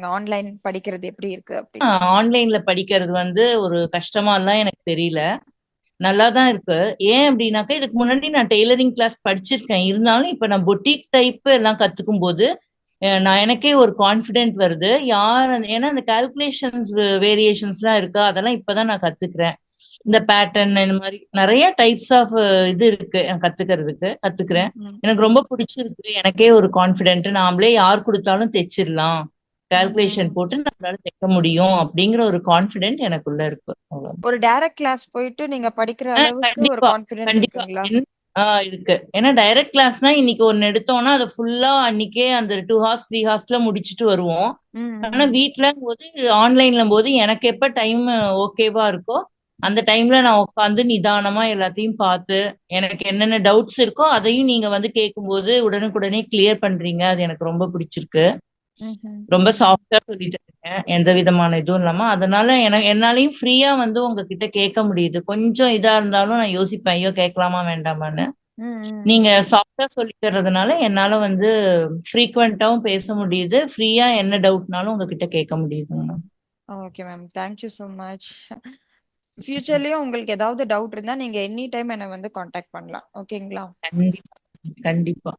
சொல்லுங்க. ஆன்லைன் படிக்கிறது எப்படி இருக்கு அப்படின்னு. ஆன்லைன்ல படிக்கிறது வந்து ஒரு கஷ்டமாலாம் எனக்கு தெரியல. நல்லா தான் இருக்கு. ஏன் அப்படின்னாக்கா, இதுக்கு முன்னாடி நான் டெய்லரிங் கிளாஸ் படிச்சிருக்கேன். இருந்தாலும் இப்ப நான் பொட்டிக் டைப் எல்லாம் கத்துக்கும் போது, நான் எனக்கே ஒரு கான்ஃபிடென்ட் வருது. ஏன்னா அந்த கால்குலேஷன்ஸ் வேரியேஷன்ஸ்லாம் இருக்கா, அதெல்லாம் இப்பதான் நான் கத்துக்கிறேன். இந்த ம், பேட்டர்ன் இந்த மாதிரி நிறைய டைப்ஸ் ஆஃப் இது இருக்கு கத்துக்கிறேன். ம், ம், எனக்கு ரொம்ப பிடிச்சிருக்கு. எனக்கே ஒரு கான்ஃபிடென்ட், நாமளே யார் கொடுத்தாலும் தைச்சிடலாம், கால்குலேஷன் ம். போட்டு நம்மளால தைக்க முடியும் அப்படிங்கிற ஒரு கான்ஃபிடென்ட் எனக்குள்ள இருக்கு. அவ்வளவுதான். ஒரு டைரக்ட் கிளாஸ் போயிட்டு நீங்க படிக்கிற அளவுக்கு ஒரு கண்டிப்பா, கான்ஃபிடென்ட் கண்டிப்பா. இருக்குங்களா? இருக்கு. ஏன்னா டைரக்ட் கிளாஸ்னா இன்னைக்கு ஒன்னு எடுத்தோம்னா அதை ஃபுல்லா அன்னைக்கே அந்த 2 ஹார்ஸ் 3 ஹார்ஸ்ல முடிச்சுட்டு வருவோம். ம், ஆனா ம், வீட்ல போது, ஆன்லைன்ல போது எனக்கு எப்ப டைம் ஓகேவா இருக்கோ அந்த டைம்ல நான் உட்காந்து நிதானமா எல்லாத்தையும் பார்த்து, எனக்கு என்னென்ன டவுட்ஸ் இருக்கோ அதையும் நீங்க வந்து கேட்கும்போது உடனுக்குடனே கிளியர் பண்றீங்க. அது எனக்கு ரொம்ப பிடிச்சிருக்கு. ம், ம். ரொம்ப சாஃப்டா சொல்லிட்டு இருக்கேன், எந்த விதமான இதுவும் இல்லாம. அதனால என்னாலையும் ஃப்ரீயா வந்து உங்ககிட்ட கேட்க முடியுது. கொஞ்சம் இதா இருந்தாலும் நான் யோசிப்பேன், ஐயோ கேட்கலாமா வேண்டாமான்னு. ம், ம், நீங்க ம். சாஃப்டா சொல்லி தர்றதுனால என்னால வந்து ஃப்ரீக்வெண்டாவும் பேச முடியுது. ஃப்ரீயா என்ன டவுட்னாலும் உங்ககிட்ட கேட்க முடியுதுங்க. Okay ma'am. Thank you so much. ஃபியூச்சர்லயும் உங்களுக்கு ஏதாவது டவுட் இருந்தா நீங்க எனி டைம் என்ன வந்து காண்டாக்ட் பண்ணலாம். ஓகேங்களா? கண்டிப்பா, கண்டிப்பா.